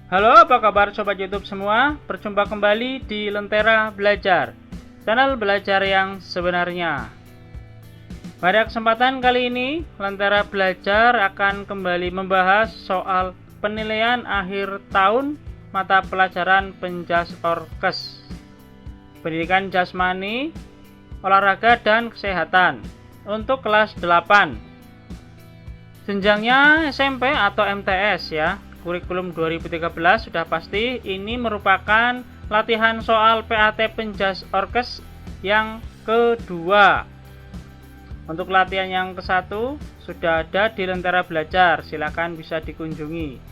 Halo, apa kabar Sobat YouTube semua? Berjumpa kembali di Lentera Belajar, channel belajar yang sebenarnya. Pada kesempatan kali ini, Lentera Belajar akan kembali membahas soal penilaian akhir tahun mata pelajaran Penjas Orkes, Pendidikan Jasmani, Olahraga dan Kesehatan untuk kelas 8. Jenjangnya SMP atau MTS ya. Kurikulum 2013 sudah pasti. Ini merupakan latihan soal PAT Penjas Orkes yang kedua. Untuk latihan yang ke-1 sudah ada di Lentera Belajar, silakan bisa dikunjungi.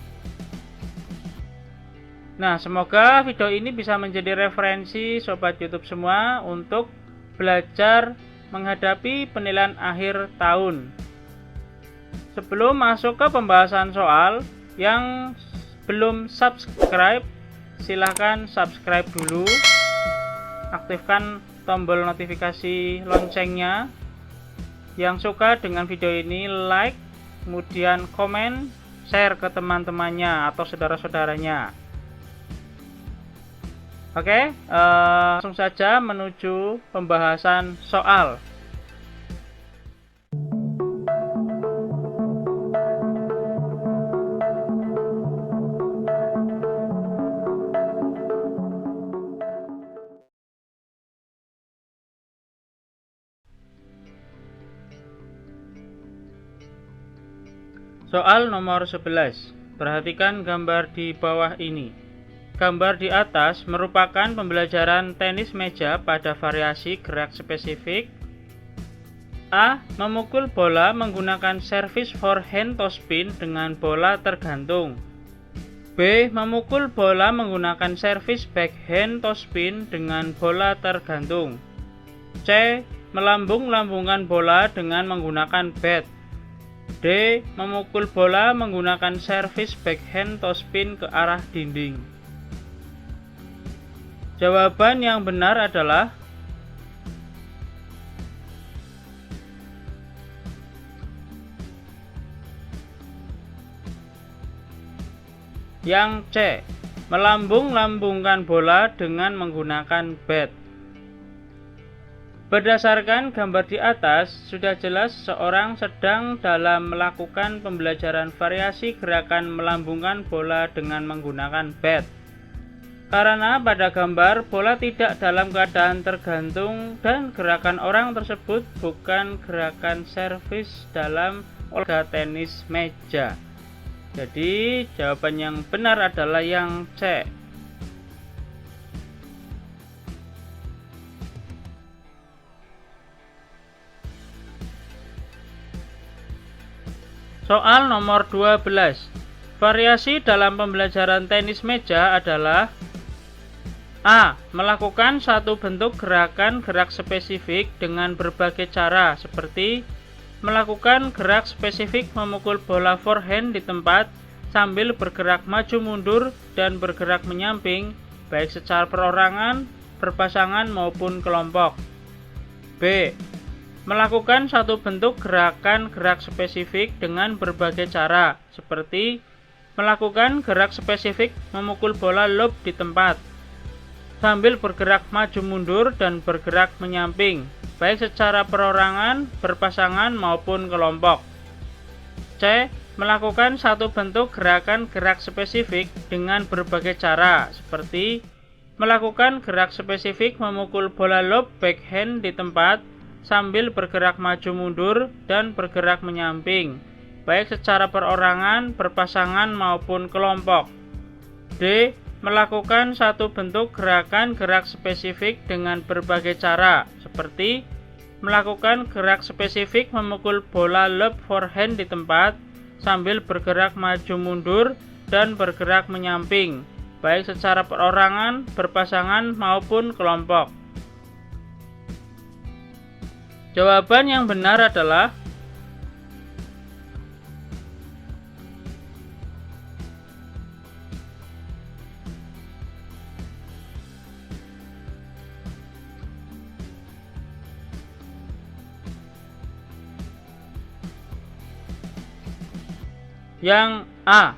Nah, semoga video ini bisa menjadi referensi Sobat YouTube semua untuk belajar menghadapi penilaian akhir tahun. Sebelum masuk ke pembahasan soal, yang belum subscribe silahkan subscribe dulu, aktifkan tombol notifikasi loncengnya. Yang suka dengan video ini like, kemudian komen, share ke teman-temannya atau saudara-saudaranya. Oke, langsung saja menuju pembahasan soal. Soal nomor 11. Perhatikan gambar di bawah ini. Gambar di atas merupakan pembelajaran tenis meja pada variasi gerak spesifik. A. Memukul bola menggunakan servis forehand topspin dengan bola tergantung. B. Memukul bola menggunakan servis backhand topspin dengan bola tergantung. C. Melambung-lambungkan bola dengan menggunakan bat. D. Memukul bola menggunakan servis backhand topspin ke arah dinding. Jawaban yang benar adalah yang C. Melambung-lambungkan bola dengan menggunakan bat. Berdasarkan gambar di atas, sudah jelas seorang sedang dalam melakukan pembelajaran variasi gerakan melambungkan bola dengan menggunakan bat. Karena pada gambar bola tidak dalam keadaan tergantung dan gerakan orang tersebut bukan gerakan servis dalam olahraga tenis meja. Jadi jawaban yang benar adalah yang C. Soal nomor 12. Variasi dalam pembelajaran tenis meja adalah A. Melakukan satu bentuk gerakan gerak spesifik dengan berbagai cara seperti melakukan gerak spesifik memukul bola forehand di tempat sambil bergerak maju mundur dan bergerak menyamping baik secara perorangan, berpasangan maupun kelompok. B. Melakukan satu bentuk gerakan gerak spesifik dengan berbagai cara, seperti melakukan gerak spesifik memukul bola lob di tempat, sambil bergerak maju mundur dan bergerak menyamping, baik secara perorangan, berpasangan maupun kelompok. C. Melakukan satu bentuk gerakan gerak spesifik dengan berbagai cara, seperti melakukan gerak spesifik memukul bola lob backhand di tempat, sambil bergerak maju mundur dan bergerak menyamping, baik secara perorangan, berpasangan maupun kelompok. D. Melakukan satu bentuk gerakan gerak spesifik dengan berbagai cara, seperti melakukan gerak spesifik memukul bola lob forehand di tempat, sambil bergerak maju mundur dan bergerak menyamping, baik secara perorangan, berpasangan maupun kelompok. Jawaban yang benar adalah yang A.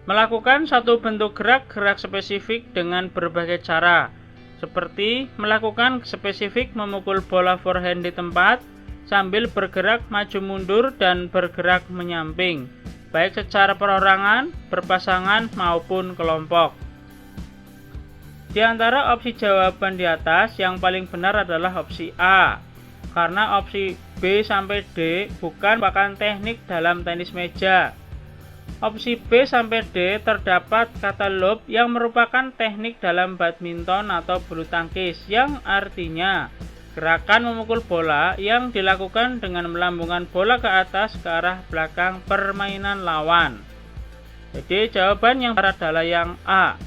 Melakukan satu bentuk gerak spesifik dengan berbagai cara, seperti melakukan spesifik memukul bola forehand di tempat, sambil bergerak maju mundur dan bergerak menyamping, baik secara perorangan, berpasangan, maupun kelompok. Di antara opsi jawaban di atas, yang paling benar adalah opsi A, karena opsi B sampai D bukan merupakan teknik dalam tenis meja. Opsi B sampai D terdapat kata lob yang merupakan teknik dalam badminton atau bulu tangkis, yang artinya gerakan memukul bola yang dilakukan dengan melambungkan bola ke atas ke arah belakang permainan lawan. Jadi jawaban yang benar adalah yang A.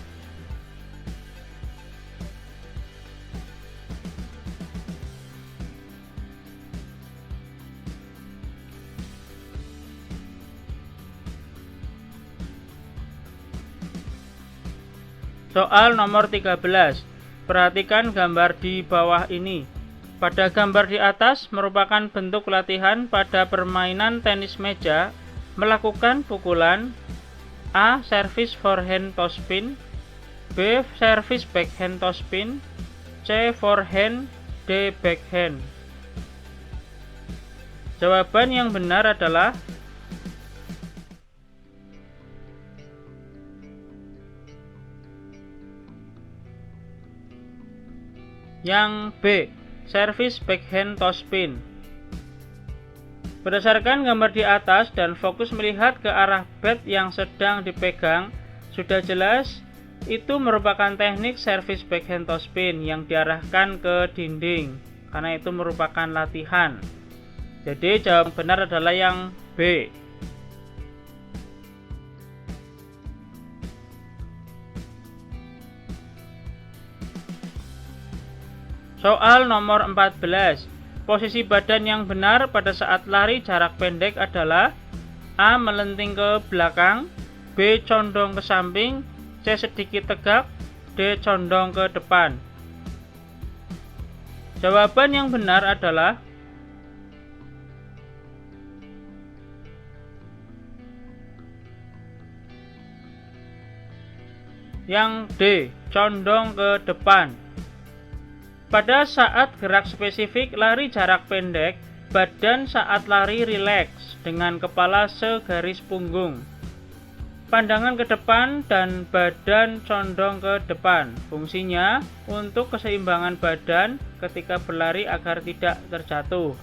Soal nomor 13. Perhatikan gambar di bawah ini. Pada gambar di atas merupakan bentuk latihan pada permainan tenis meja melakukan pukulan A. Service forehand topspin, B. Service backhand topspin, C. Forehand, D. Backhand. Jawaban yang benar adalah yang B, service backhand topspin. Berdasarkan gambar di atas dan fokus melihat ke arah bat yang sedang dipegang, sudah jelas itu merupakan teknik service backhand topspin yang diarahkan ke dinding, karena itu merupakan latihan. Jadi jawaban benar adalah yang B. Soal nomor 14. Posisi badan yang benar pada saat lari jarak pendek adalah A. Melenting ke belakang, B. Condong ke samping, C. Sedikit tegak, D. Condong ke depan. Jawaban yang benar adalah yang D. Condong ke depan. Pada saat gerak spesifik lari jarak pendek, badan saat lari rileks dengan kepala segaris punggung. Pandangan ke depan dan badan condong ke depan. Fungsinya untuk keseimbangan badan ketika berlari agar tidak terjatuh.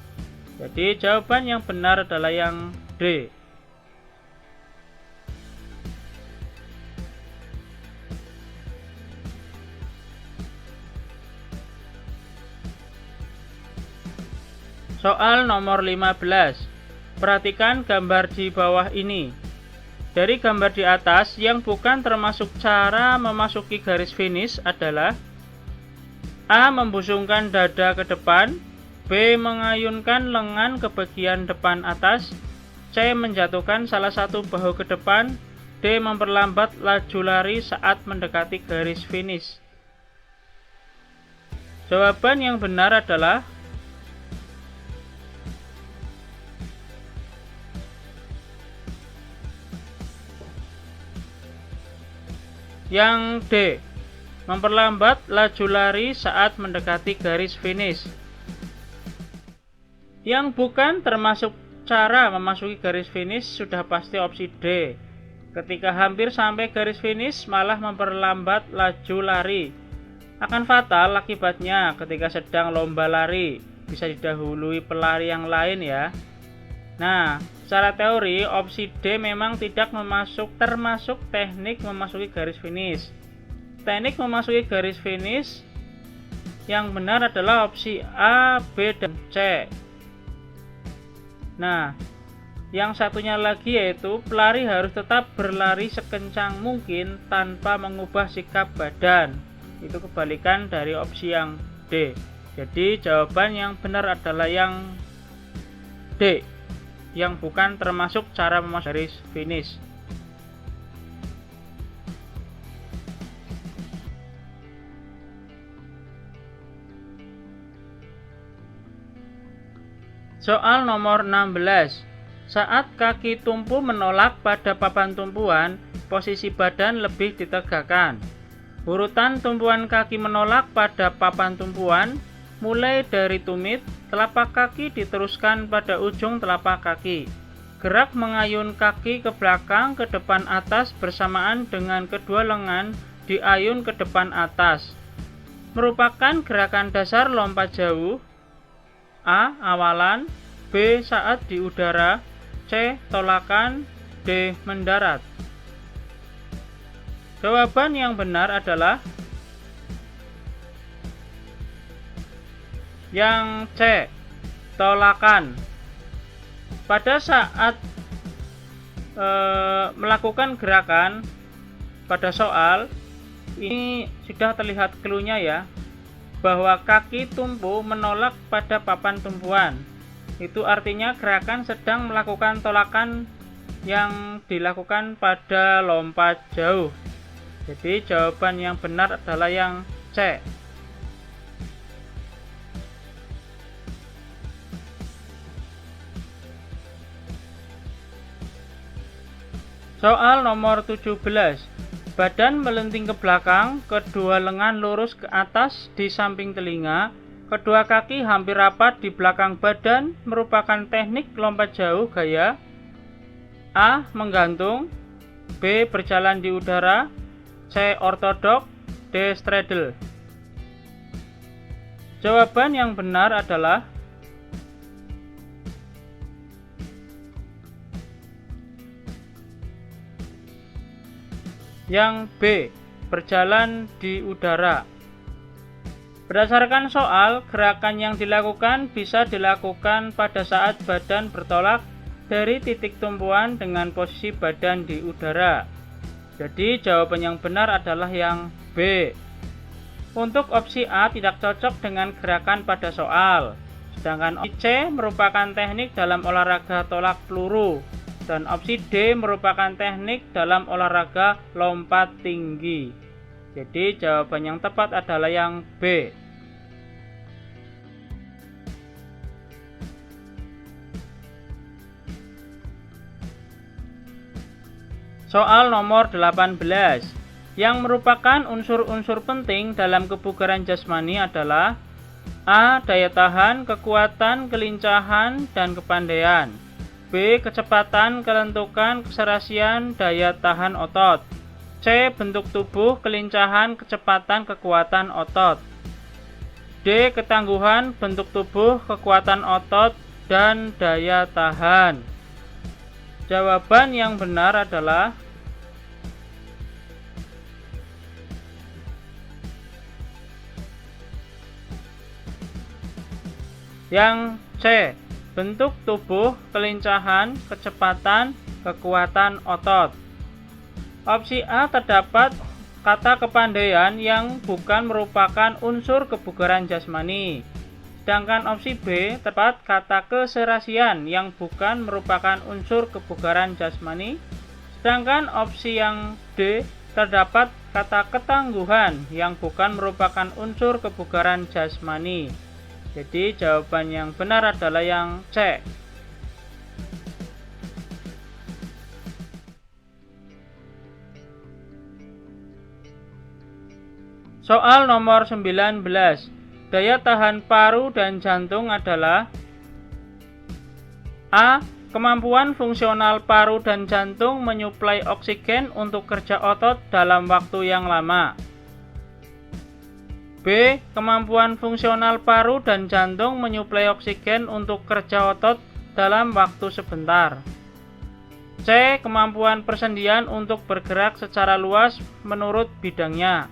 Jadi jawaban yang benar adalah yang D. Soal nomor 15. Perhatikan gambar di bawah ini. Dari gambar di atas, yang bukan termasuk cara memasuki garis finish adalah A. Membusungkan dada ke depan, B. Mengayunkan lengan ke bagian depan atas, C. Menjatuhkan salah satu bahu ke depan, D. Memperlambat laju lari saat mendekati garis finish. Jawaban yang benar adalah yang D. Memperlambat laju lari saat mendekati garis finish. Yang bukan termasuk cara memasuki garis finish sudah pasti opsi D. Ketika hampir sampai garis finish malah memperlambat laju lari. Akan fatal akibatnya ketika sedang lomba lari, bisa didahului pelari yang lain ya. Nah, secara teori opsi D memang tidak termasuk teknik memasuki garis finish. Teknik memasuki garis finish yang benar adalah opsi A, B, dan C. Nah, yang satunya lagi yaitu pelari harus tetap berlari sekencang mungkin tanpa mengubah sikap badan. Itu kebalikan dari opsi yang D. Jadi jawaban yang benar adalah yang D, yang bukan termasuk cara memasuki garis finish. Soal nomor 16. Saat kaki tumpu menolak pada papan tumpuan, posisi badan lebih ditegakkan. Urutan tumpuan kaki menolak pada papan tumpuan mulai dari tumit, telapak kaki diteruskan pada ujung telapak kaki. Gerak mengayun kaki ke belakang ke depan atas bersamaan dengan kedua lengan diayun ke depan atas. Merupakan gerakan dasar lompat jauh. A. Awalan, B. Saat di udara, C. Tolakan, D. Mendarat. Jawaban yang benar adalah yang C. Tolakan. Pada saat melakukan gerakan pada soal, ini sudah terlihat clue-nya ya, bahwa kaki tumpu menolak pada papan tumpuan. Itu artinya gerakan sedang melakukan tolakan yang dilakukan pada lompat jauh. Jadi jawaban yang benar adalah yang C. Soal nomor 17. Badan melenting ke belakang, kedua lengan lurus ke atas di samping telinga, kedua kaki hampir rapat di belakang badan, merupakan teknik lompat jauh gaya A. Menggantung, B. Berjalan di udara, C. Ortodok, D. Straddle. Jawaban yang benar adalah yang B. Berjalan di udara. Berdasarkan soal, gerakan yang dilakukan bisa dilakukan pada saat badan bertolak dari titik tumpuan dengan posisi badan di udara. Jadi jawaban yang benar adalah yang B. Untuk opsi A tidak cocok dengan gerakan pada soal. Sedangkan opsi C merupakan teknik dalam olahraga tolak peluru. Dan opsi D merupakan teknik dalam olahraga lompat tinggi. Jadi jawaban yang tepat adalah yang B. Soal nomor 18. Yang merupakan unsur-unsur penting dalam kebugaran jasmani adalah A. Daya tahan, kekuatan, kelincahan, dan kepandaian. B. Kecepatan, kelentukan, keserasian, daya tahan otot. C. Bentuk tubuh, kelincahan, kecepatan, kekuatan otot. D. Ketangguhan, bentuk tubuh, kekuatan otot, dan daya tahan. Jawaban yang benar adalah yang C. Bentuk tubuh, kelincahan, kecepatan, kekuatan otot. Opsi A terdapat kata kepandaian yang bukan merupakan unsur kebugaran jasmani. Sedangkan opsi B terdapat kata keserasian yang bukan merupakan unsur kebugaran jasmani. Sedangkan opsi yang D terdapat kata ketangguhan yang bukan merupakan unsur kebugaran jasmani. Jadi jawaban yang benar adalah yang C. Soal nomor 19. Daya tahan paru dan jantung adalah A. Kemampuan fungsional paru dan jantung menyuplai oksigen untuk kerja otot dalam waktu yang lama. B. Kemampuan fungsional paru dan jantung menyuplai oksigen untuk kerja otot dalam waktu sebentar. C. Kemampuan persendian untuk bergerak secara luas menurut bidangnya.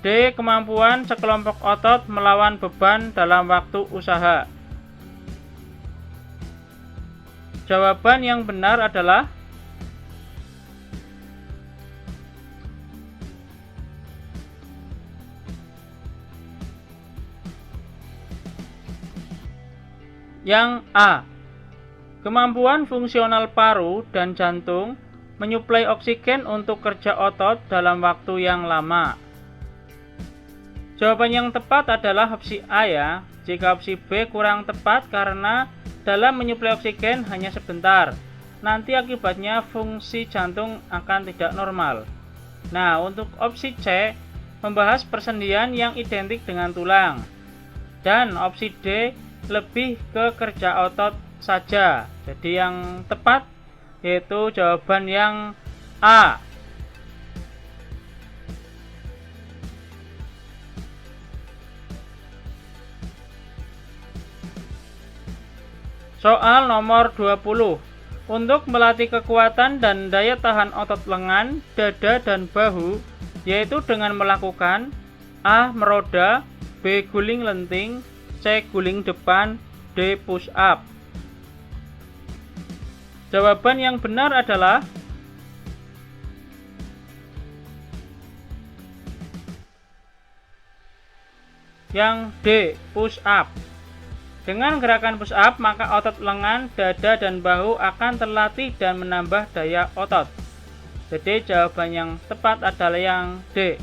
D. Kemampuan sekelompok otot melawan beban dalam waktu usaha. Jawaban yang benar adalah yang A. Kemampuan fungsional paru dan jantung menyuplai oksigen untuk kerja otot dalam waktu yang lama. Jawaban yang tepat adalah opsi A ya. Jika opsi B kurang tepat karena dalam menyuplai oksigen hanya sebentar. nanti akibatnya fungsi jantung akan tidak normal. Nah, untuk opsi C membahas persendian yang identik dengan tulang, dan opsi D lebih ke kerja otot saja. Jadi yang tepat yaitu jawaban yang A. Soal nomor 20. Untuk melatih kekuatan dan daya tahan otot lengan, dada, dan bahu, yaitu dengan melakukan A. Meroda, B. Guling lenting, C. Guling depan, D. Push up. Jawaban yang benar adalah yang D. Push up. Dengan gerakan push up, maka otot lengan, dada, dan bahu akan terlatih dan menambah daya otot. Jadi jawaban yang tepat adalah yang D.